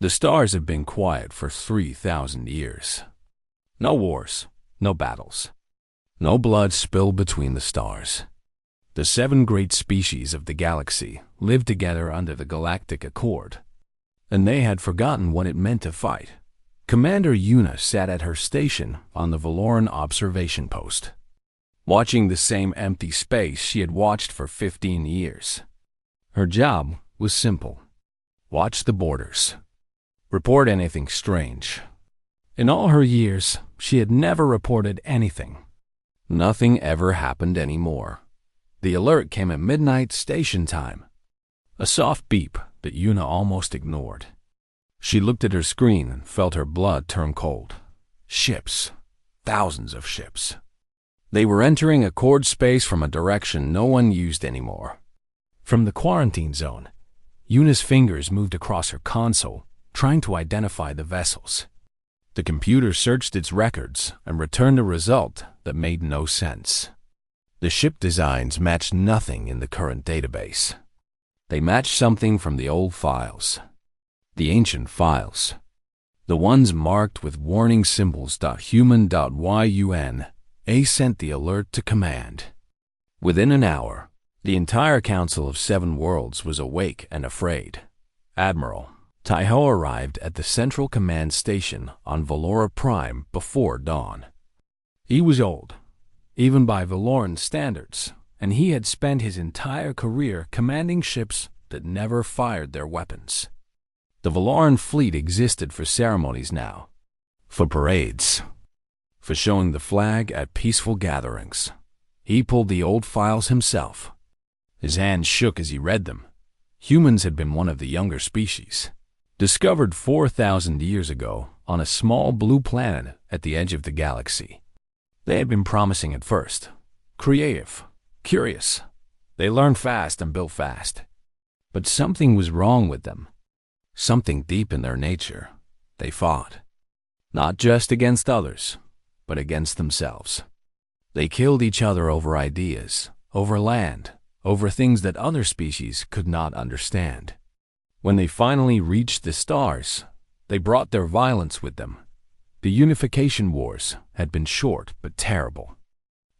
The stars have been quiet for 3,000 years. No wars, no battles, no blood spilled between the stars. The 7 great species of the galaxy lived together under the Galactic Accord, and they had forgotten what it meant to fight. Commander Una sat at her station on the Valoran observation post, watching the same empty space she had watched for 15 years. Her job was simple: watch the borders, report anything strange. In all her years, she had never reported anything. Nothing ever happened anymore. The alert came at midnight station time, a soft beep that Una almost ignored. She looked at her screen and felt her blood turn cold. Ships. Thousands of ships. They were entering Accord space from a direction no one used anymore. From the quarantine zone, Una's fingers moved across her console, trying to identify the vessels. The computer searched its records and returned a result that made no sense. The ship designs matched nothing in the current database. They matched something from the old files. The ancient files. The ones marked with warning symbols .human.yun. A sent the alert to command. Within an hour, the entire Council of 7 Worlds was awake and afraid. Admiral Taiho arrived at the Central Command Station on Valora Prime before dawn. He was old, even by Valoran standards, and he had spent his entire career commanding ships that never fired their weapons. The Valoran fleet existed for ceremonies now, for parades, for showing the flag at peaceful gatherings. He pulled the old files himself. His hands shook as he read them. Humans had been one of the younger species, discovered 4,000 years ago on a small blue planet at the edge of the galaxy. They had been promising at first. Creative, curious. They learned fast and built fast. But something was wrong with them. Something deep in their nature. They fought. Not just against others, but against themselves. They killed each other over ideas, over land, over things that other species could not understand. When they finally reached the stars, they brought their violence with them. The unification wars had been short but terrible.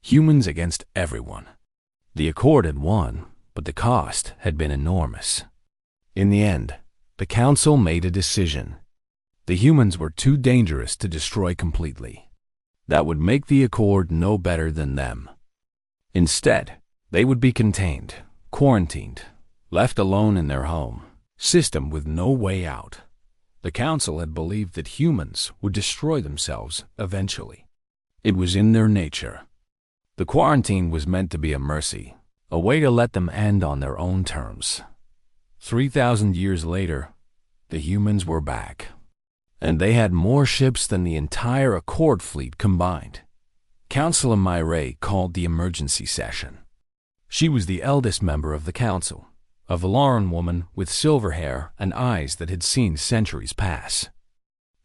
Humans against everyone. The Accord had won, but the cost had been enormous. In the end, the Council made a decision. The humans were too dangerous to destroy completely. That would make the Accord no better than them. Instead, they would be contained, quarantined, left alone in their home system with no way out. The Council had believed that humans would destroy themselves eventually. It was in their nature. The quarantine was meant to be a mercy, a way to let them end on their own terms. 3,000 years later, the humans were back. And they had more ships than the entire Accord fleet combined. Councilor Myray called the emergency session. She was the eldest member of the Council, a Valoran woman with silver hair and eyes that had seen centuries pass.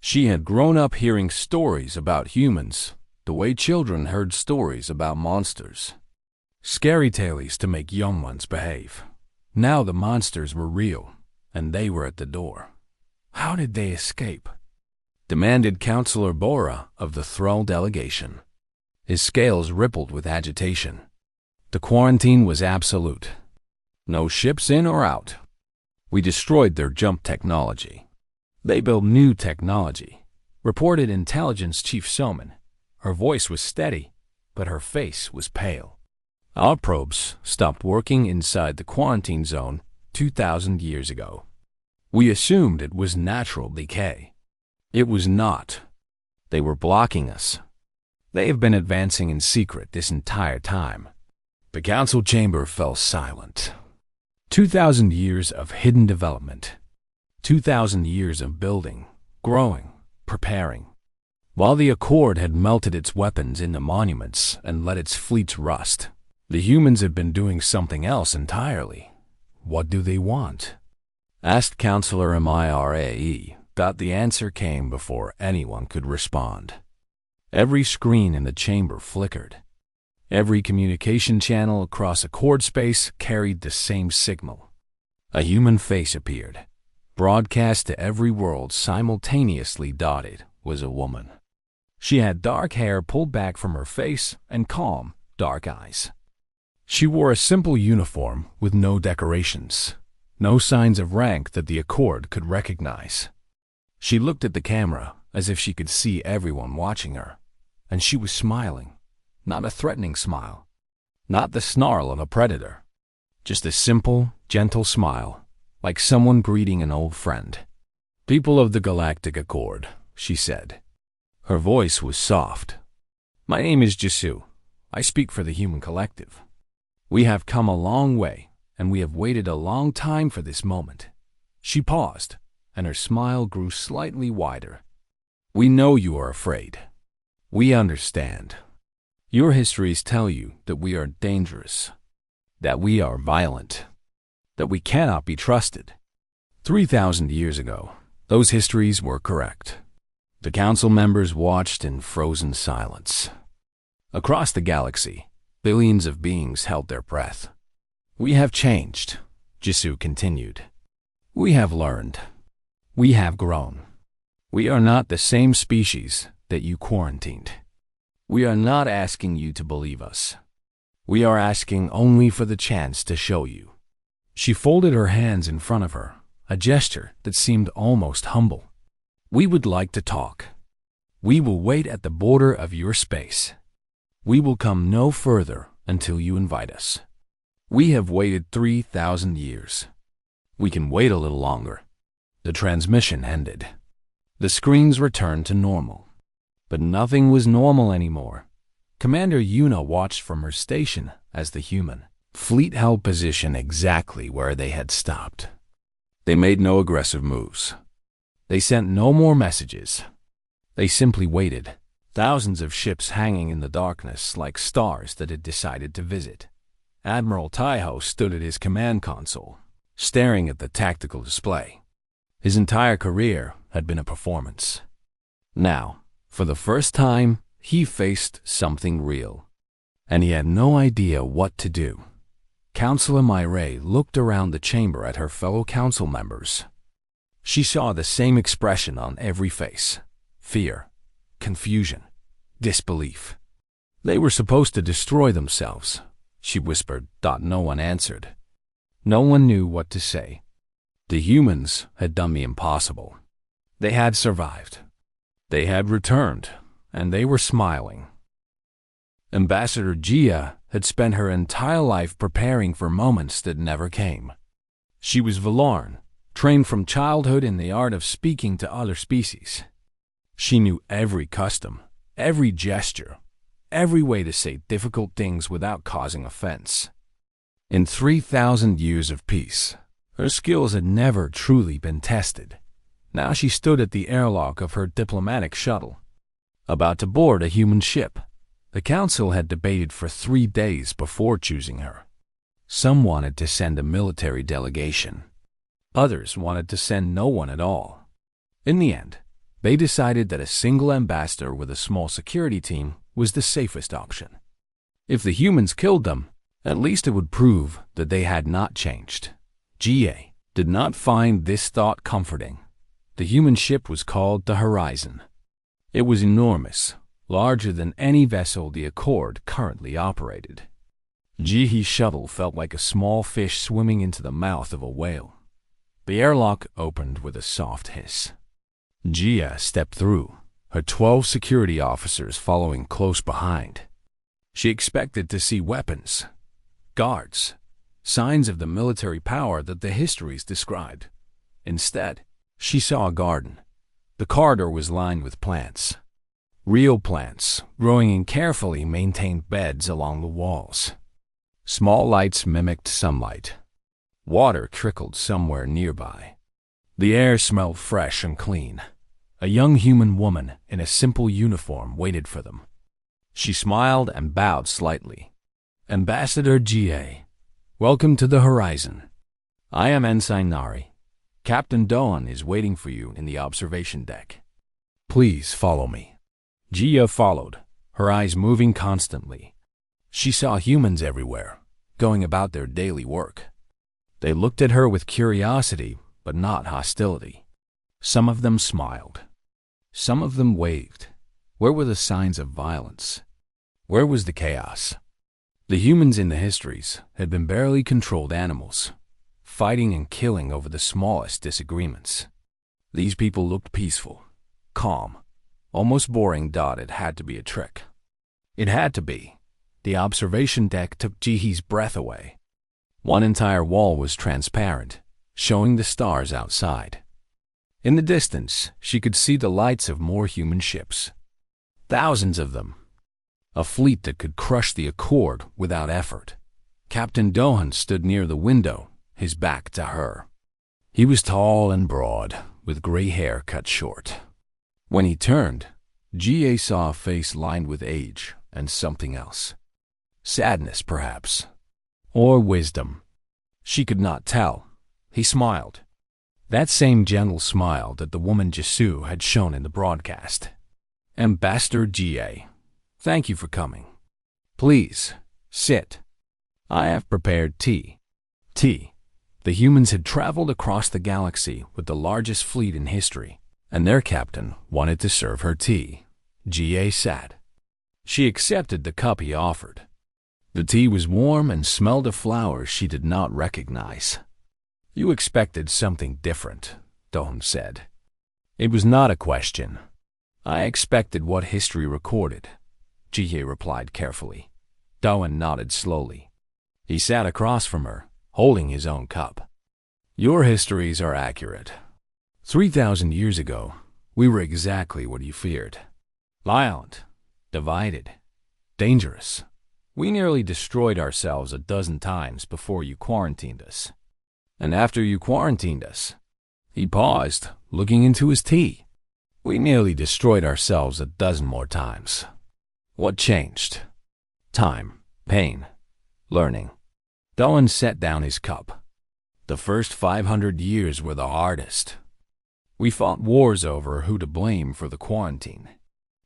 She had grown up hearing stories about humans, the way children heard stories about monsters. Scary tales to make young ones behave. Now the monsters were real, and they were at the door. How did they escape? Demanded Councilor Bora of the Thrall delegation. His scales rippled with agitation. The quarantine was absolute. No ships in or out. We destroyed their jump technology. They built new technology, reported Intelligence Chief Soman. Her voice was steady, but her face was pale. Our probes stopped working inside the quarantine zone 2,000 years ago. We assumed it was natural decay. It was not. They were blocking us. They have been advancing in secret this entire time. The council chamber fell silent. 2,000 years of hidden development. 2,000 years of building, growing, preparing. While the Accord had melted its weapons into monuments and let its fleets rust, the humans had been doing something else entirely. What do they want? Asked Counselor Mirae. The answer came before anyone could respond. Every screen in the chamber flickered. Every communication channel across Accord space carried the same signal. A human face appeared. broadcast to every world simultaneously dotted, was a woman. She had dark hair pulled back from her face and calm, dark eyes. She wore a simple uniform with no decorations, no signs of rank that the Accord could recognize. She looked at the camera as if she could see everyone watching her, and she was smiling, not a threatening smile, not the snarl of a predator, just a simple, gentle smile, like someone greeting an old friend. "People of the Galactic Accord," she said. Her voice was soft. "My name is Jisoo. I speak for the human collective. We have come a long way, and we have waited a long time for this moment." She paused, and her smile grew slightly wider. "We know you are afraid. We understand. Your histories tell you that we are dangerous, that we are violent, that we cannot be trusted. 3,000 years ago, those histories were correct." The council members watched in frozen silence. Across the galaxy, billions of beings held their breath. "We have changed," Jisoo continued. "We have learned. We have grown. We are not the same species that you quarantined. We are not asking you to believe us. We are asking only for the chance to show you." She folded her hands in front of her, a gesture that seemed almost humble. "We would like to talk. We will wait at the border of your space. We will come no further until you invite us. We have waited 3,000 years. We can wait a little longer." The transmission ended. The screens returned to normal. But nothing was normal anymore. Commander Yuna watched from her station as the human fleet held position exactly where they had stopped. They made no aggressive moves. They sent no more messages. They simply waited, thousands of ships hanging in the darkness like stars that had decided to visit. Admiral Taiho stood at his command console, staring at the tactical display. His entire career had been a performance. Now, for the first time, he faced something real, and he had no idea what to do. Councilor Myray looked around the chamber at her fellow council members. She saw the same expression on every face: fear, confusion, disbelief. They were supposed to destroy themselves, she whispered. No one answered. No one knew what to say. The humans had done the impossible. They had survived. They had returned, and they were smiling. Ambassador Gia had spent her entire life preparing for moments that never came. She was Valorn, trained from childhood in the art of speaking to other species. She knew every custom, every gesture, every way to say difficult things without causing offense. In 3,000 years of peace, her skills had never truly been tested. Now she stood at the airlock of her diplomatic shuttle, about to board a human ship. The council had debated for 3 days before choosing her. Some wanted to send a military delegation. Others wanted to send no one at all. In the end, they decided that a single ambassador with a small security team was the safest option. If the humans killed them, at least it would prove that they had not changed. GA did not find this thought comforting. The human ship was called the Horizon. It was enormous, larger than any vessel the Accord currently operated. Jihee's shuttle felt like a small fish swimming into the mouth of a whale. The airlock opened with a soft hiss. Gia stepped through, her 12 security officers following close behind. She expected to see weapons, guards, signs of the military power that the histories described. Instead, she saw a garden. The corridor was lined with plants. Real plants, growing in carefully maintained beds along the walls. Small lights mimicked sunlight. Water trickled somewhere nearby. The air smelled fresh and clean. A young human woman in a simple uniform waited for them. She smiled and bowed slightly. "Ambassador Ga, welcome to the Horizon. I am Ensign Nari. Captain Doan is waiting for you in the observation deck. Please follow me." Gia followed, her eyes moving constantly. She saw humans everywhere, going about their daily work. They looked at her with curiosity, but not hostility. Some of them smiled. Some of them waved. Where were the signs of violence? Where was the chaos? The humans in the histories had been barely controlled animals, fighting and killing over the smallest disagreements. These people looked peaceful, calm, almost boring. It had to be a trick. It had to be. The observation deck took Jihee's breath away. One entire wall was transparent, showing the stars outside. In the distance, she could see the lights of more human ships. Thousands of them. A fleet that could crush the Accord without effort. Captain Dohan stood near the window, his back to her. He was tall and broad, with gray hair cut short. When he turned, Ga saw a face lined with age and something else. Sadness, perhaps. Or wisdom. She could not tell. He smiled. That same gentle smile that the woman Jisoo had shown in the broadcast. Ambassador Ga, thank you for coming. Please, sit. I have prepared tea. Tea. The humans had traveled across the galaxy with the largest fleet in history, and their captain wanted to serve her tea. Ga sat. She accepted the cup he offered. The tea was warm and smelled of flowers she did not recognize. You expected something different, Dohan said. It was not a question. I expected what history recorded, Jihye replied carefully. Dohan nodded slowly. He sat across from her, holding his own cup. Your histories are accurate. 3,000 years ago, we were exactly what you feared. Violent, divided, dangerous. We nearly destroyed ourselves a dozen times before you quarantined us. And after you quarantined us, he paused, looking into his tea. We nearly destroyed ourselves a dozen more times. What changed? Time, pain, learning. Dohan set down his cup. The first 500 years were the hardest. We fought wars over who to blame for the quarantine.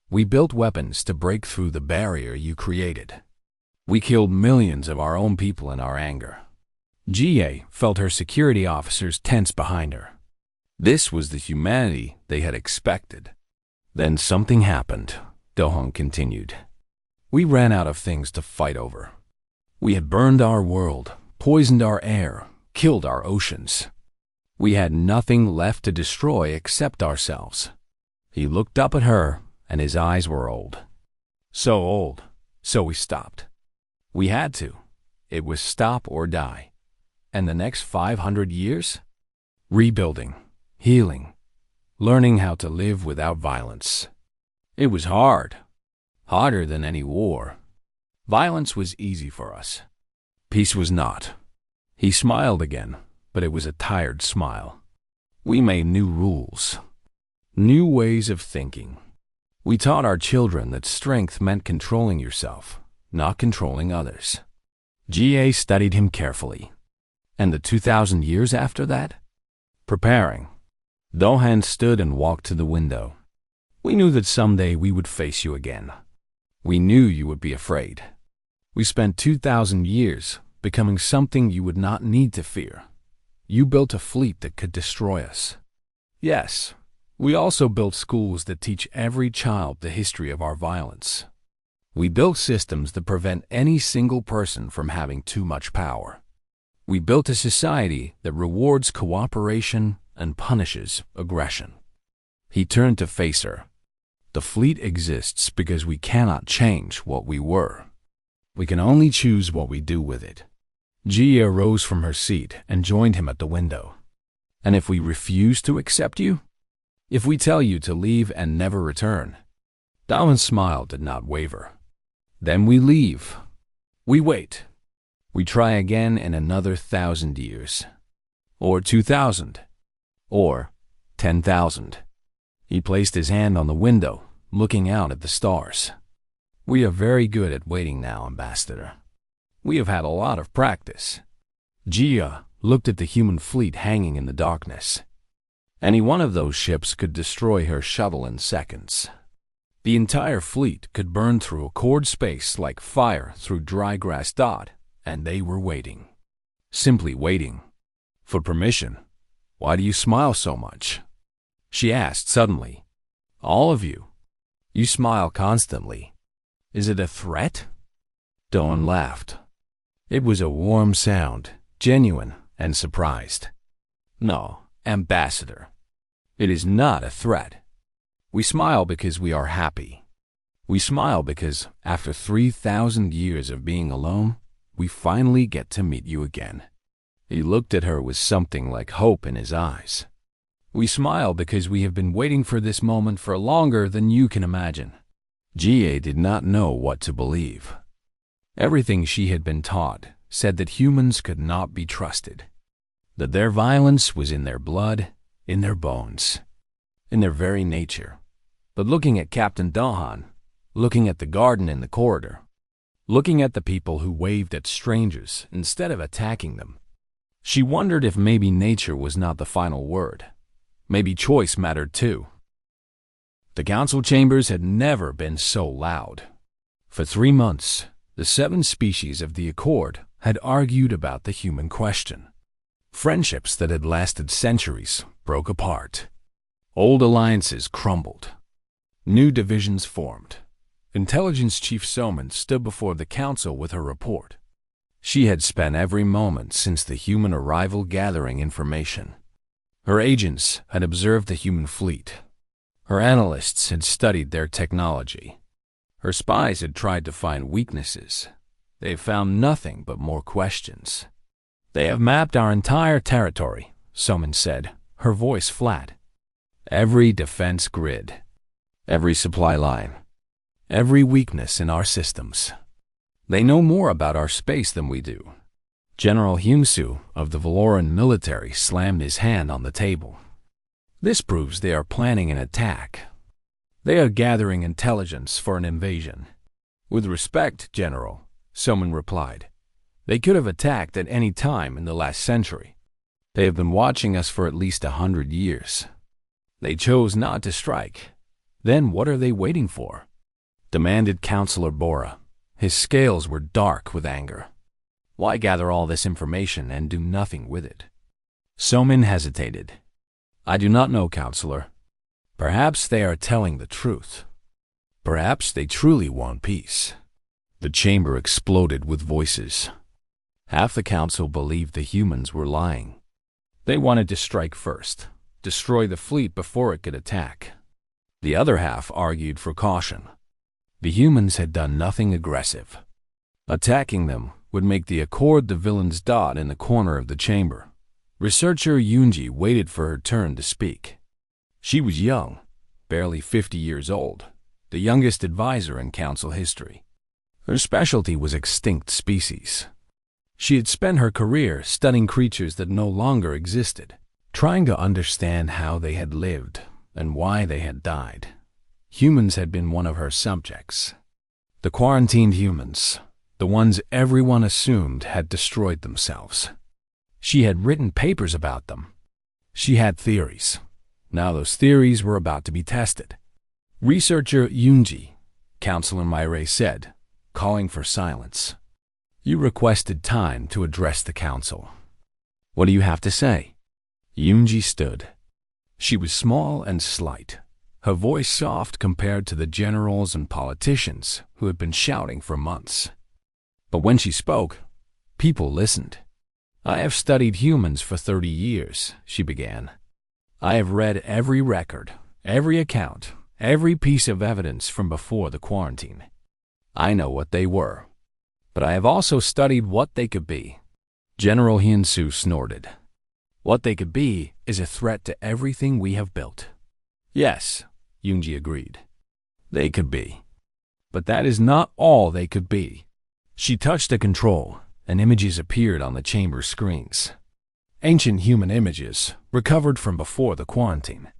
We built weapons to break through the barrier you created. We killed millions of our own people in our anger. Ga felt her security officers tense behind her. This was the humanity they had expected. Then something happened, Dohan continued. We ran out of things to fight over. We had burned our world, poisoned our air, killed our oceans. We had nothing left to destroy except ourselves. He looked up at her, and his eyes were old. So old, so we stopped. We had to. It was stop or die. And the next 500 years? Rebuilding, healing, learning how to live without violence. It was hard. Harder than any war. Violence was easy for us. Peace was not. He smiled again, but it was a tired smile. We made new rules. New ways of thinking. We taught our children that strength meant controlling yourself, not controlling others. Ga studied him carefully. And the 2,000 years after that? Preparing. Dohan stood and walked to the window. We knew that someday we would face you again. We knew you would be afraid. We spent 2,000 years becoming something you would not need to fear. You built a fleet that could destroy us. Yes, we also built schools that teach every child the history of our violence. We built systems that prevent any single person from having too much power. We built a society that rewards cooperation and punishes aggression. He turned to face her. The fleet exists because we cannot change what we were. We can only choose what we do with it. Gia rose from her seat and joined him at the window. And if we refuse to accept you? If we tell you to leave and never return? Dohan's smile did not waver. Then we leave. We wait. We try again in another 1,000 years. Or 2,000. Or 10,000. He placed his hand on the window, looking out at the stars. We are very good at waiting now, Ambassador. We have had a lot of practice. Gia looked at the human fleet hanging in the darkness. Any one of those ships could destroy her shuttle in seconds. The entire fleet could burn through Accord space like fire through dry grass. And they were waiting. Simply waiting. For permission. Why do you smile so much? She asked suddenly. All of you. You smile constantly. Is it a threat? Dawn laughed. It was a warm sound, genuine and surprised. No, Ambassador. It is not a threat. We smile because we are happy. We smile because, after 3,000 years of being alone, we finally get to meet you again. He looked at her with something like hope in his eyes. We smile because we have been waiting for this moment for longer than you can imagine. Jie did not know what to believe. Everything she had been taught said that humans could not be trusted, that their violence was in their blood, in their bones, in their very nature. But looking at Captain Dahan, looking at the garden in the corridor, looking at the people who waved at strangers instead of attacking them, she wondered if maybe nature was not the final word. Maybe choice mattered too. The council chambers had never been so loud. For 3 months, the 7 species of the Accord had argued about the human question. Friendships that had lasted centuries broke apart. Old alliances crumbled. New divisions formed. Intelligence Chief Soman stood before the council with her report. She had spent every moment since the human arrival gathering information. Her agents had observed the human fleet. Her analysts had studied their technology. Her spies had tried to find weaknesses. They have found nothing but more questions. They have mapped our entire territory, Soman said, her voice flat. Every defense grid, every supply line, every weakness in our systems. They know more about our space than we do. General Hyunsu of the Valoran military slammed his hand on the table. This proves they are planning an attack. They are gathering intelligence for an invasion. With respect, General, Soman replied. They could have attacked at any time in the last century. They have been watching us for at least 100 years. They chose not to strike. Then what are they waiting for? Demanded Councillor Bora. His scales were dark with anger. Why gather all this information and do nothing with it? Soman hesitated. I do not know, Counselor. Perhaps they are telling the truth. Perhaps they truly want peace. The chamber exploded with voices. Half the council believed the humans were lying. They wanted to strike first, destroy the fleet before it could attack. The other half argued for caution. The humans had done nothing aggressive. Attacking them would make the Accord the villain's dot in the corner of the chamber. Researcher Yoonji waited for her turn to speak. She was young, barely 50 years old, the youngest advisor in council history. Her specialty was extinct species. She had spent her career studying creatures that no longer existed, trying to understand how they had lived and why they had died. Humans had been one of her subjects. The quarantined humans, the ones everyone assumed had destroyed themselves. She had written papers about them. She had theories. Now those theories were about to be tested. Researcher Yoonji, Councillor Myre said, calling for silence. You requested time to address the council. What do you have to say? Yoonji stood. She was small and slight, her voice soft compared to the generals and politicians who had been shouting for months. But when she spoke, people listened. I have studied humans for 30 years, she began. I have read every record, every account, every piece of evidence from before the quarantine. I know what they were, but I have also studied what they could be. General Hyunsu snorted. What they could be is a threat to everything we have built. Yes, Yoonji agreed. They could be. But that is not all they could be. She touched a control, and images appeared on the chamber screens. Ancient human images, recovered from before the quarantine.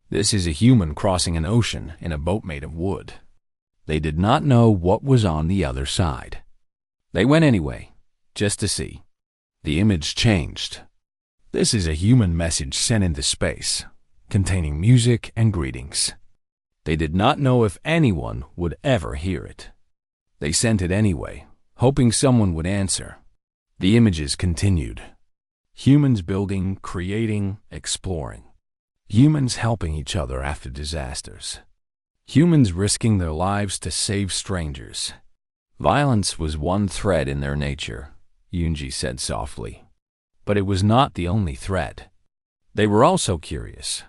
This is a human crossing an ocean in a boat made of wood. They did not know what was on the other side. They went anyway, just to see. The image changed. This is a human message sent into space, containing music and greetings. They did not know if anyone would ever hear it. They sent it anyway, hoping someone would answer. The images continued. Humans building, creating, exploring. Humans helping each other after disasters. Humans risking their lives to save strangers. Violence was one thread in their nature, Yunji said softly. But it was not the only thread. They were also curious.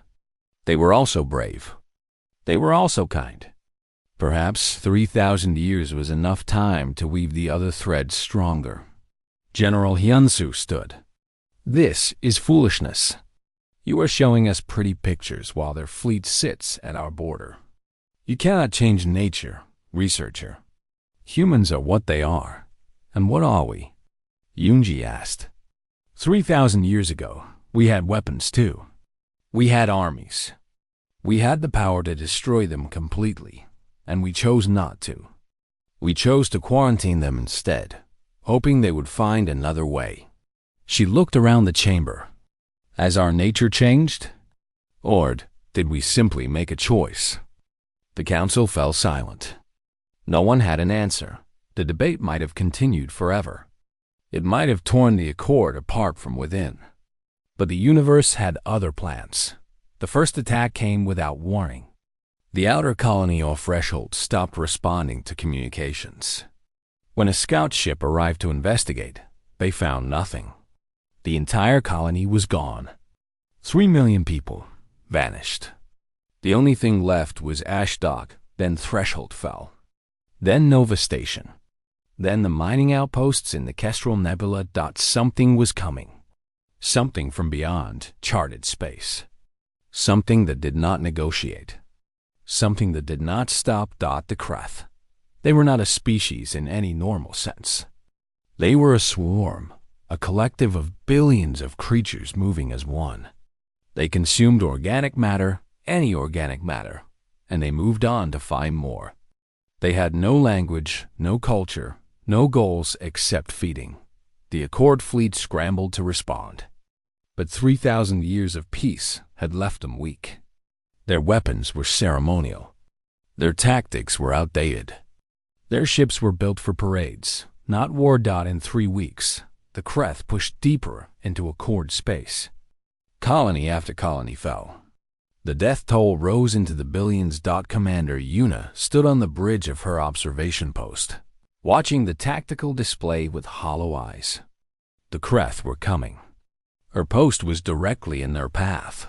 They were also brave. They were also kind. Perhaps 3,000 years was enough time to weave the other threads stronger. General Hyunsu stood. This is foolishness. You are showing us pretty pictures while their fleet sits at our border. You cannot change nature, researcher. Humans are what they are. And what are we? Yunji asked. 3,000 years ago, we had weapons too. We had armies. We had the power to destroy them completely, and we chose not to. We chose to quarantine them instead, hoping they would find another way. She looked around the chamber. Has our nature changed? Or did we simply make a choice? The council fell silent. No one had an answer. The debate might have continued forever. It might have torn the accord apart from within. But the universe had other plans. The first attack came without warning. The outer colony off threshold stopped responding to communications. When a scout ship arrived to investigate, they found nothing. The entire colony was gone. 3 million people vanished. The only thing left was Ash Dock, then Threshold fell. Then Nova Station. Then the mining outposts in the Kestrel Nebula. Something was coming. Something from beyond charted space. Something that did not negotiate. Something that did not stop. The Kreth. They were not a species in any normal sense. They were a swarm, a collective of billions of creatures moving as one. They consumed organic matter, any organic matter, and they moved on to find more. They had no language, no culture, no goals except feeding. The Accord fleet scrambled to respond. But 3,000 years of peace had left them weak. Their weapons were ceremonial. Their tactics were outdated. Their ships were built for parades, not war. In 3 weeks, the Kreth pushed deeper into Accord space. Colony after colony fell. The death toll rose into the billions. Commander Yuna stood on the bridge of her observation post, watching the tactical display with hollow eyes. The Kreth were coming. Her post was directly in their path.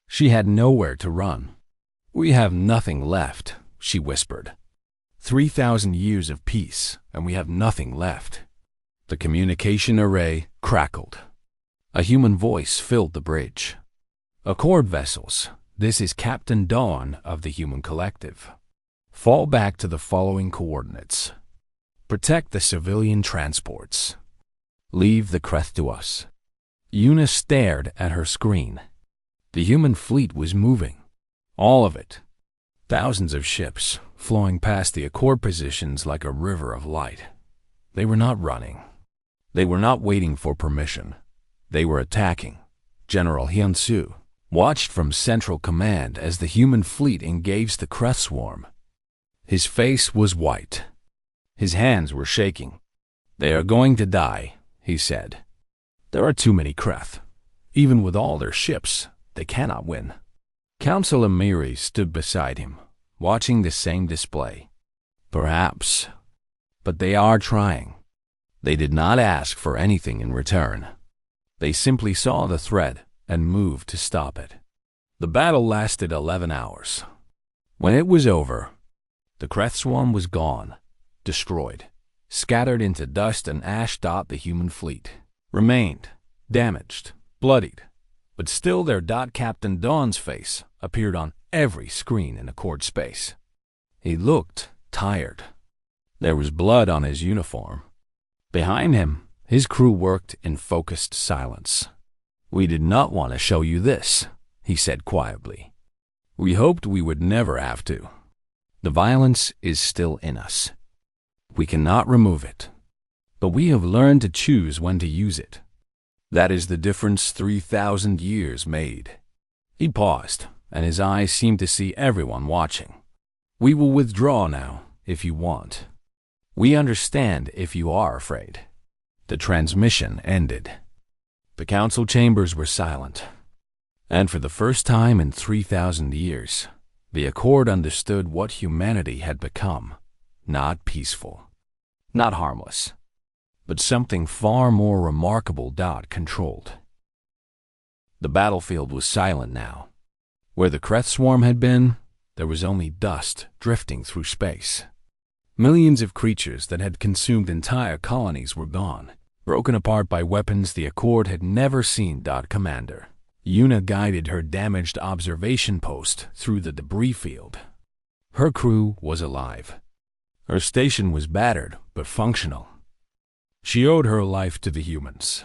She had nowhere to run. We have nothing left, she whispered. 3,000 years of peace, and we have nothing left. The communication array crackled. A human voice filled the bridge. Accord vessels, this is Captain Dawn of the Human Collective. Fall back to the following coordinates. Protect the civilian transports. Leave the Kreth to us. Yuna stared at her screen. The human fleet was moving. All of it. Thousands of ships, flowing past the Accord positions like a river of light. They were not running. They were not waiting for permission. They were attacking. General Hyunsu watched from Central Command as the human fleet engaged the Kreth swarm. His face was white. His hands were shaking. They are going to die, he said. There are too many Kreth. Even with all their ships, they cannot win. Councilor Miri stood beside him, watching the same display. Perhaps. But they are trying. They did not ask for anything in return. They simply saw the threat and moved to stop it. The battle lasted 11 hours. When it was over, the Kreth swarm was gone, destroyed, scattered into dust and ash. The human fleet remained, damaged, bloodied, but still their. Captain Dawn's face appeared on every screen in Accord space. He looked tired. There was blood on his uniform. Behind him, his crew worked in focused silence. We did not want to show you this, he said quietly. We hoped we would never have to. The violence is still in us. We cannot remove it. But we have learned to choose when to use it. That is the difference 3,000 years made. He paused, and his eyes seemed to see everyone watching. We will withdraw now, if you want. We understand if you are afraid. The transmission ended. The council chambers were silent, and for the first time in 3,000 years, the Accord understood what humanity had become. Not peaceful, not harmless, but something far more remarkable. Controlled. The battlefield was silent now. Where the Kreth swarm had been, there was only dust drifting through space. Millions of creatures that had consumed entire colonies were gone, broken apart by weapons the Accord had never seen. Commander Yuna guided her damaged observation post through the debris field. Her crew was alive. Her station was battered but functional. She owed her life to the humans.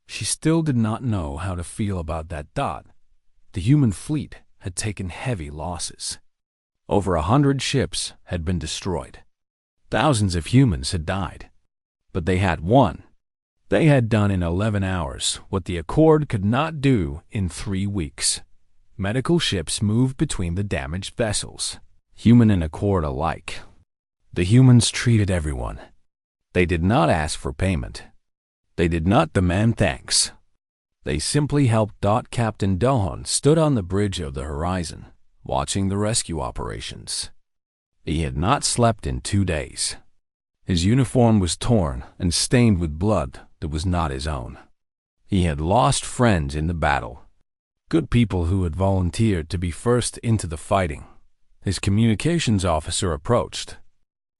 She still did not know how to feel about that. The human fleet had taken heavy losses. Over 100 ships had been destroyed. Thousands of humans had died. But they had won. They had done in 11 hours what the Accord could not do in 3 weeks. Medical ships moved between the damaged vessels, human and Accord alike. The humans treated everyone. They did not ask for payment. They did not demand thanks. They simply helped. Captain Dohan stood on the bridge of the horizon, watching the rescue operations. He had not slept in 2 days. His uniform was torn and stained with blood that was not his own. He had lost friends in the battle, good people who had volunteered to be first into the fighting. His communications officer approached.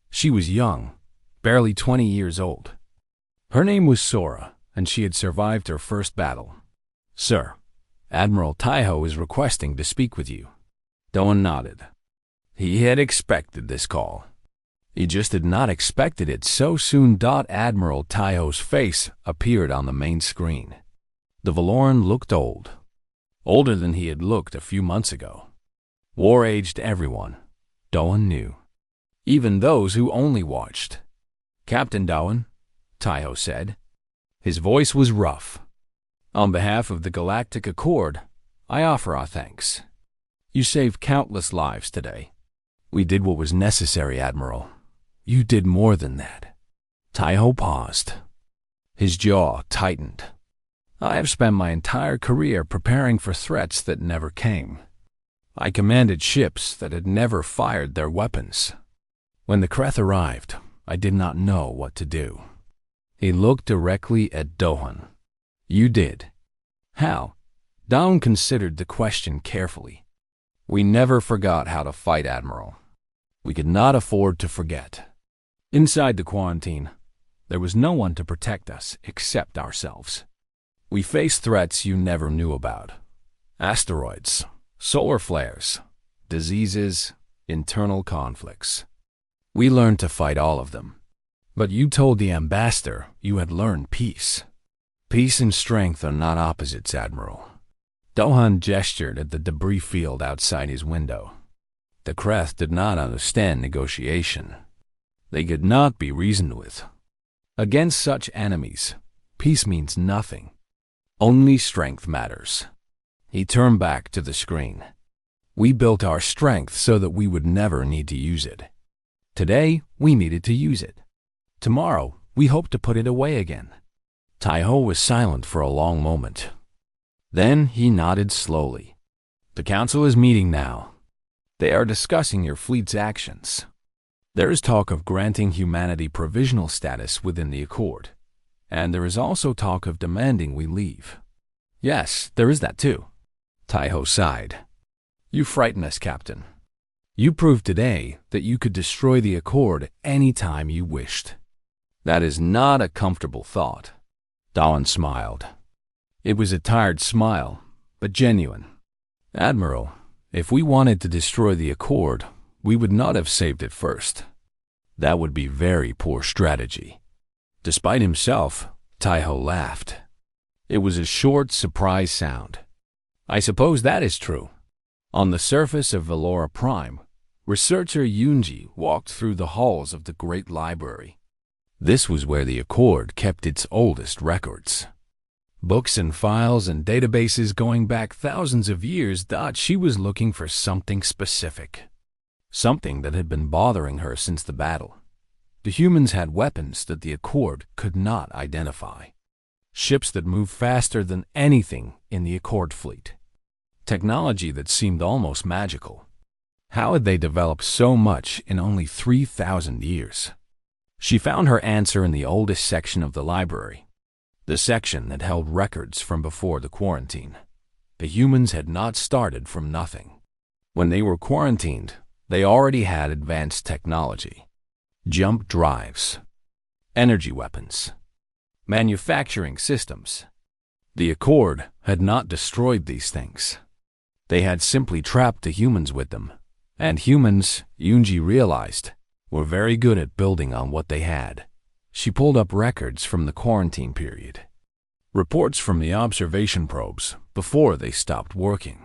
She was young, barely 20 years old. Her name was Sora, and she had survived her first battle. "Sir, Admiral Taiho is requesting to speak with you." Doan nodded. He had expected this call. He just had not expected it so soon. Admiral Taiho's face appeared on the main screen. The Valoran looked old, older than he had looked a few months ago. War aged everyone, Doan knew, even those who only watched. "Captain Doan," Taiho said. His voice was rough. "On behalf of the Galactic Accord, I offer our thanks. You saved countless lives today." "We did what was necessary, Admiral. You did more than that." Taiho paused. His jaw tightened. "I have spent my entire career preparing for threats that never came. I commanded ships that had never fired their weapons. When the Kreth arrived, I did not know what to do." He looked directly at Dohan. "You did. How?" Doan considered the question carefully. "We never forgot how to fight, Admiral. We could not afford to forget. Inside the quarantine, there was no one to protect us except ourselves. We faced threats you never knew about. Asteroids, solar flares, diseases, internal conflicts. We learned to fight all of them. But you told the ambassador you had learned peace. Peace and strength are not opposites, Admiral." Dohan gestured at the debris field outside his window. The Kreth did not understand negotiation. They could not be reasoned with. Against such enemies, peace means nothing. Only strength matters. He turned back to the screen. "We built our strength so that we would never need to use it. Today, we needed to use it. Tomorrow, we hope to put it away again." Taiho was silent for a long moment. Then he nodded slowly. "The Council is meeting now. They are discussing your fleet's actions. There is talk of granting humanity provisional status within the Accord, and there is also talk of demanding we leave." "Yes, there is that too." Taiho sighed. "You frighten us, Captain. You proved today that you could destroy the Accord any time you wished." "That is not a comfortable thought." Doan smiled. It was a tired smile, but genuine. "Admiral, if we wanted to destroy the Accord, we would not have saved it first. That would be very poor strategy." Despite himself, Taiho laughed. It was a short, surprise sound. "I suppose that is true." On the surface of Valora Prime, researcher Yunji walked through the halls of the Great Library. This was where the Accord kept its oldest records. Books and files and databases going back thousands of years. She was looking for something specific. Something that had been bothering her since the battle. The humans had weapons that the Accord could not identify. ships that moved faster than anything in the Accord fleet. Technology that seemed almost magical. How had they developed so much in only 3,000 years? She found her answer in the oldest section of the library, the section that held records from before the quarantine. The humans had not started from nothing. When they were quarantined, they already had advanced technology. Jump drives, energy weapons, manufacturing systems. The Accord had not destroyed these things. They had simply trapped the humans with them. And humans, Yoonji realized, were very good at building on what they had. She pulled up records from the quarantine period. Reports from the observation probes before they stopped working.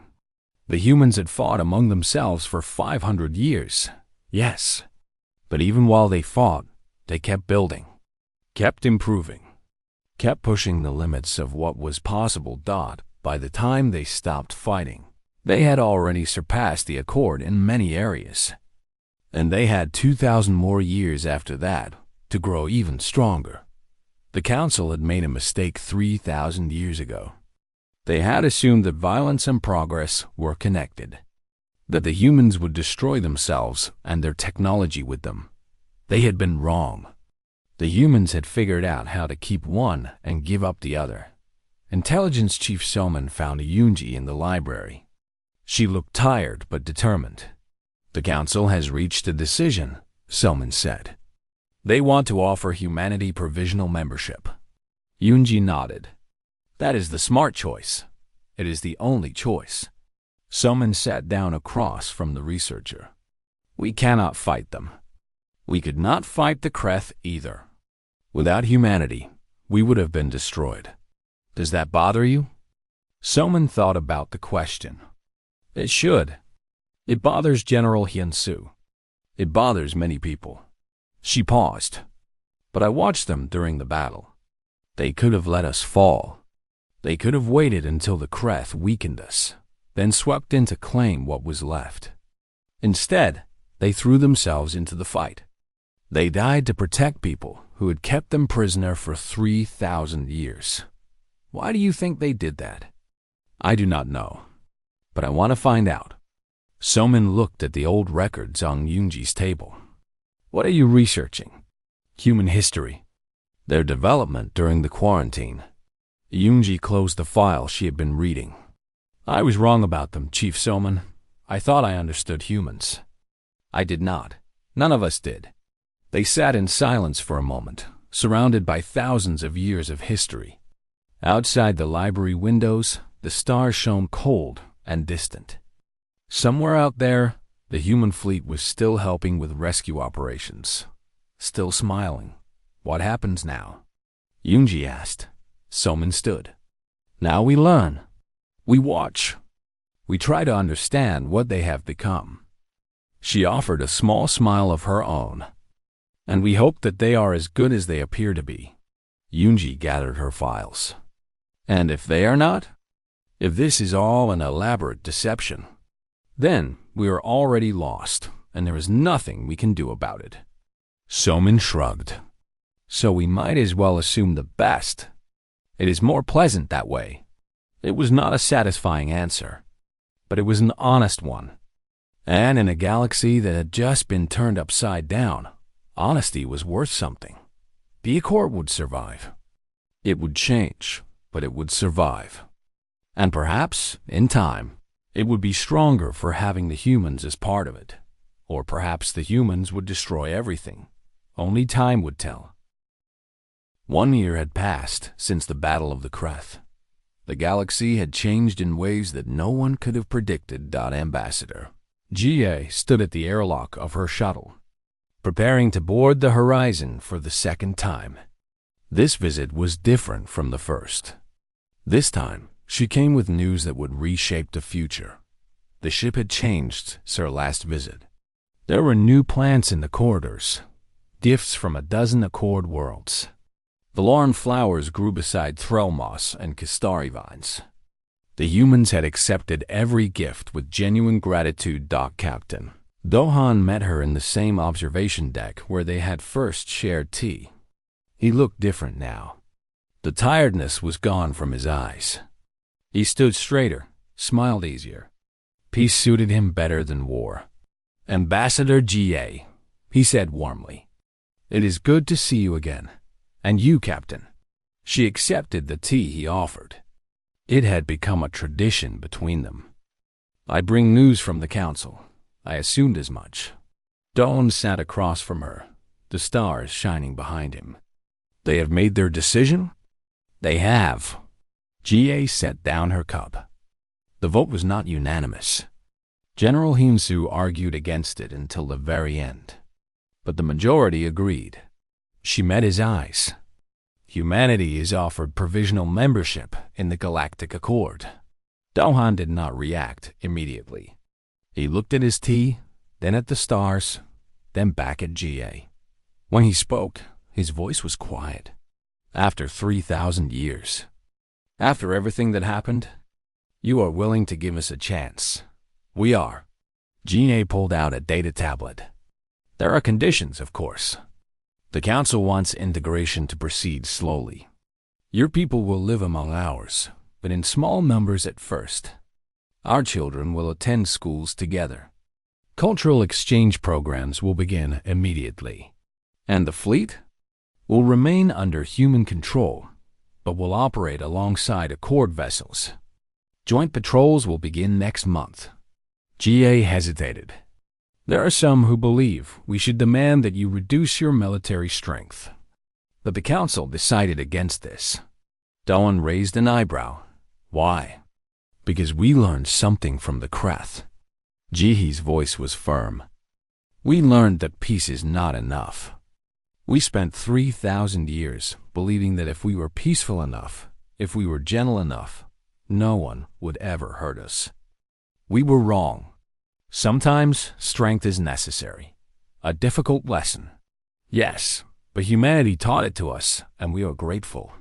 The humans had fought among themselves for 500 years. Yes. But even while they fought, they kept building, kept improving, kept pushing the limits of what was possible. By the time they stopped fighting, they had already surpassed the Accord in many areas. And they had 2,000 more years after that to grow even stronger. The Council had made a mistake 3,000 years ago. They had assumed that violence and progress were connected, that the humans would destroy themselves and their technology with them. They had been wrong. The humans had figured out how to keep one and give up the other. Intelligence Chief Soman found Yoonji in the library. She looked tired but determined. The Council has reached a decision, Soman said. They want to offer humanity provisional membership. Yoonji nodded. That is the smart choice. It is the only choice. Soman sat down across from the researcher. We cannot fight them. We could not fight the Kreth either. Without humanity, we would have been destroyed. Does that bother you? Soman thought about the question. It should. It bothers General Hyun-soo. It bothers many people. She paused. But I watched them during the battle. They could have let us fall. They could have waited until the Kreth weakened us, then swept in to claim what was left. Instead, they threw themselves into the fight. They died to protect people who had kept them prisoner for 3,000 years. Why do you think they did that? I do not know, but I want to find out. Soman looked at the old records on Yoonji's table. What are you researching? Human history. Their development during the quarantine. Yoonji closed the file she had been reading. I was wrong about them, Chief Soman. I thought I understood humans. I did not. None of us did. They sat in silence for a moment, surrounded by thousands of years of history. Outside the library windows, the stars shone cold and distant. Somewhere out there, the human fleet was still helping with rescue operations. Still smiling. What happens now? Yoonji asked. Soman stood. Now we learn. We watch. We try to understand what they have become. She offered a small smile of her own. And we hope that they are as good as they appear to be. Yoonji gathered her files. And if they are not? If this is all an elaborate deception, then we are already lost, and there is nothing we can do about it. Soman shrugged. So we might as well assume the best. It is more pleasant that way. It was not a satisfying answer, but it was an honest one. And in a galaxy that had just been turned upside down, honesty was worth something. The Accord would survive. It would change, but it would survive. And perhaps, in time, it would be stronger for having the humans as part of it. Or perhaps the humans would destroy everything. Only time would tell. 1 year had passed since the Battle of the Kreth. The galaxy had changed in ways that no one could have predicted. Ambassador Jie stood at the airlock of her shuttle, preparing to board the Horizon for the second time. This visit was different from the first. This time, she came with news that would reshape the future. The ship had changed since her last visit. There were new plants in the corridors, gifts from a dozen Accord worlds. The lawn flowers grew beside threll moss and kistari vines. The humans had accepted every gift with genuine gratitude. Captain Dohan met her in the same observation deck where they had first shared tea. He looked different now. The tiredness was gone from his eyes. He stood straighter, smiled easier. Peace suited him better than war. "Ambassador GA," he said warmly. "It is good to see you again. And you, Captain." She accepted the tea he offered. It had become a tradition between them. "I bring news from the council. I assumed as much." Dawn sat across from her, the stars shining behind him. "They have made their decision?" "They have." GA set down her cup. The vote was not unanimous. General Himsu argued against it until the very end. But the majority agreed. She met his eyes. Humanity is offered provisional membership in the Galactic Accord. Dohan did not react immediately. He looked at his tea, then at the stars, then back at GA. When he spoke, his voice was quiet. "After 3,000 years, after everything that happened, you are willing to give us a chance." "We are." GA pulled out a data tablet. "There are conditions, of course. The Council wants integration to proceed slowly. Your people will live among ours, but in small numbers at first. Our children will attend schools together. Cultural exchange programs will begin immediately. And the fleet will remain under human control, but will operate alongside Accord vessels. Joint patrols will begin next month." GA hesitated. "There are some who believe we should demand that you reduce your military strength." But the Council decided against this. Dawn raised an eyebrow. "Why?" "Because we learned something from the Kreth." Jihi's voice was firm. "We learned that peace is not enough. We spent 3,000 years believing that if we were peaceful enough, if we were gentle enough, no one would ever hurt us. We were wrong. Sometimes strength is necessary. A difficult lesson. Yes, but humanity taught it to us, and we are grateful."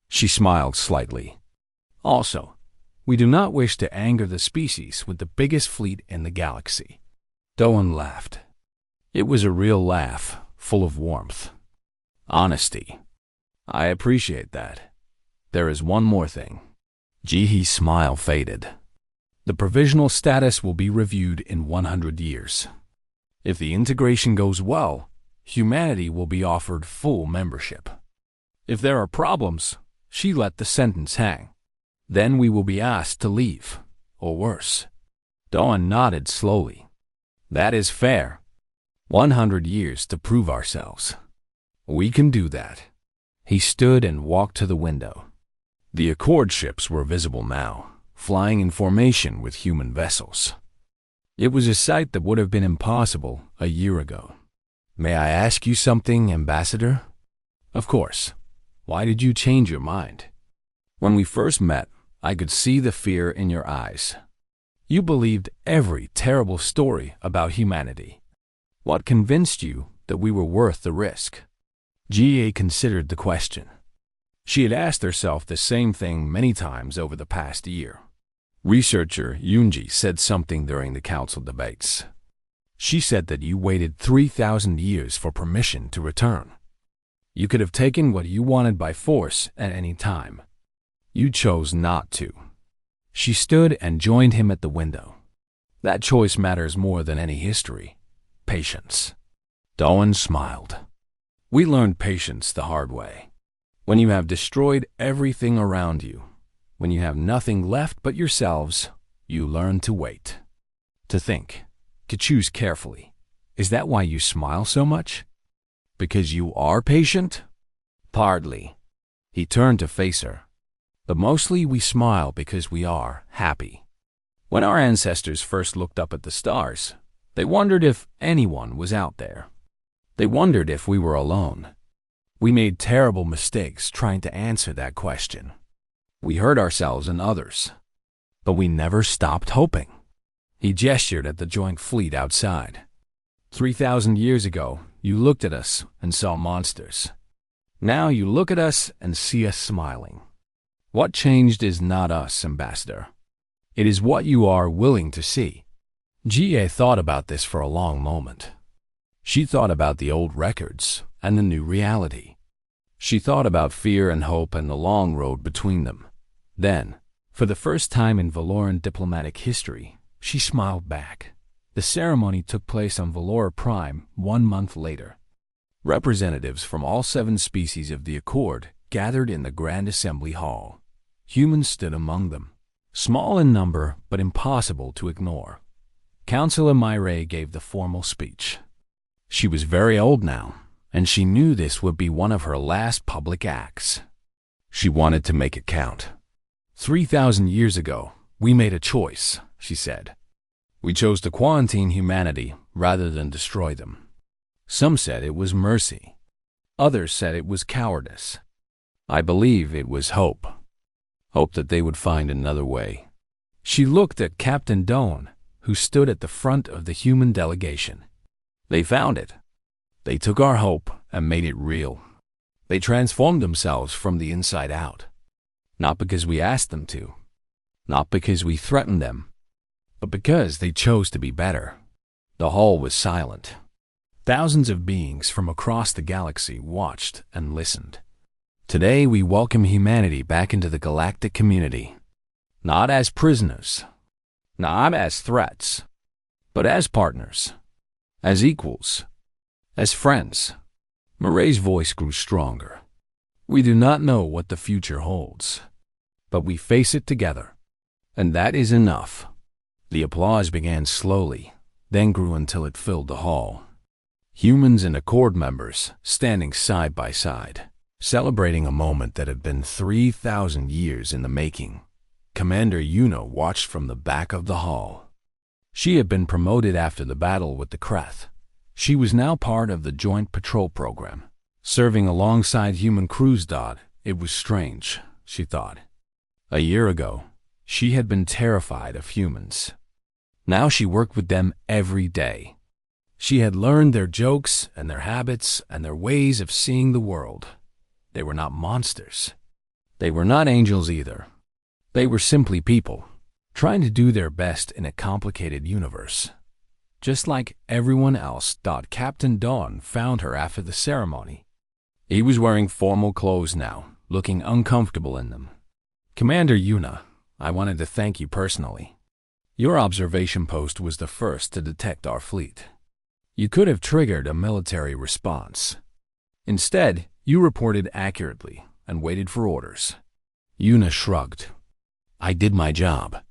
She smiled slightly. "Also, we do not wish to anger the species with the biggest fleet in the galaxy." Doan laughed. It was a real laugh, full of warmth. Honesty. "I appreciate that. There is one more thing." Jihi's smile faded. "The provisional status will be reviewed in 100 years. If the integration goes well, humanity will be offered full membership. If there are problems, she let the sentence hang. Then we will be asked to leave, or worse." Dawn nodded slowly. "That is fair. 100 years to prove ourselves. We can do that." He stood and walked to the window. The Accord ships were visible now, flying in formation with human vessels. It was a sight that would have been impossible a year ago. "May I ask you something, Ambassador?" "Of course. Why did you change your mind?" "When we first met, I could see the fear in your eyes. You believed every terrible story about humanity. What convinced you that we were worth the risk?" GA considered the question. She had asked herself the same thing many times over the past year. Researcher Yunji said something during the council debates. She said that you waited 3,000 years for permission to return. You could have taken what you wanted by force at any time. You chose not to. She stood and joined him at the window. That choice matters more than any history. Patience. Dawn smiled. "We learned patience the hard way. When you have destroyed everything around you, when you have nothing left but yourselves, you learn to wait. To think, to choose carefully. Is that why you smile so much? Because you are patient?" "Partly." He turned to face her. "But mostly we smile because we are happy. When our ancestors first looked up at the stars, they wondered if anyone was out there. They wondered if we were alone. We made terrible mistakes trying to answer that question. We hurt ourselves and others. But we never stopped hoping." He gestured at the joint fleet outside. 3,000 years ago, you looked at us and saw monsters. Now you look at us and see us smiling. What changed is not us, Ambassador. It is what you are willing to see." GA thought about this for a long moment. She thought about the old records and the new reality. She thought about fear and hope and the long road between them. Then, for the first time in Valoran diplomatic history, she smiled back. The ceremony took place on Valora Prime 1 month later. Representatives from all 7 species of the Accord gathered in the Grand Assembly Hall. Humans stood among them, small in number but impossible to ignore. Councillor Myray gave the formal speech. She was very old now, and she knew this would be one of her last public acts. She wanted to make it count. 3,000 years ago, we made a choice, she said. We chose to quarantine humanity rather than destroy them. Some said it was mercy. Others said it was cowardice. I believe it was hope. Hope that they would find another way. She looked at Captain Doan, who stood at the front of the human delegation. They found it. They took our hope and made it real. They transformed themselves from the inside out. Not because we asked them to. Not because we threatened them. But because they chose to be better. The hall was silent. Thousands of beings from across the galaxy watched and listened. Today we welcome humanity back into the galactic community. Not as prisoners. Not as threats. But as partners. As equals. As friends. Murray's voice grew stronger. We do not know what the future holds. But we face it together. And that is enough. The applause began slowly, then grew until it filled the hall. Humans and Accord members standing side by side, celebrating a moment that had been 3,000 years in the making. Commander Yuna watched from the back of the hall. She had been promoted after the battle with the Kreth. She was now part of the Joint Patrol Program. Serving alongside human crews. It was strange, she thought. A year ago, she had been terrified of humans. Now she worked with them every day. She had learned their jokes and their habits and their ways of seeing the world. They were not monsters. They were not angels either. They were simply people, trying to do their best in a complicated universe. Just like everyone else. Captain Dawn found her after the ceremony. He was wearing formal clothes now, looking uncomfortable in them. Commander Yuna, I wanted to thank you personally. Your observation post was the first to detect our fleet. You could have triggered a military response. Instead, you reported accurately and waited for orders. Yuna shrugged. I did my job.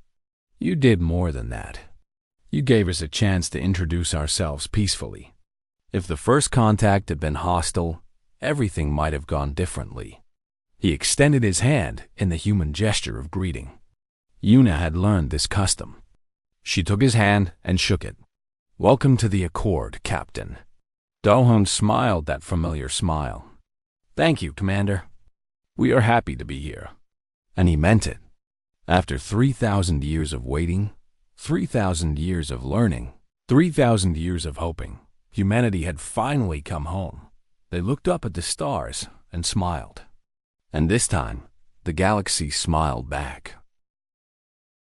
You did more than that. You gave us a chance to introduce ourselves peacefully. If the first contact had been hostile, everything might have gone differently. He extended his hand in the human gesture of greeting. Yuna had learned this custom. She took his hand and shook it. Welcome to the Accord, Captain. Dohun smiled that familiar smile. Thank you, Commander. We are happy to be here. And he meant it. After 3,000 years of waiting, 3,000 years of learning, 3,000 years of hoping, humanity had finally come home. They looked up at the stars and smiled. And this time, the galaxy smiled back.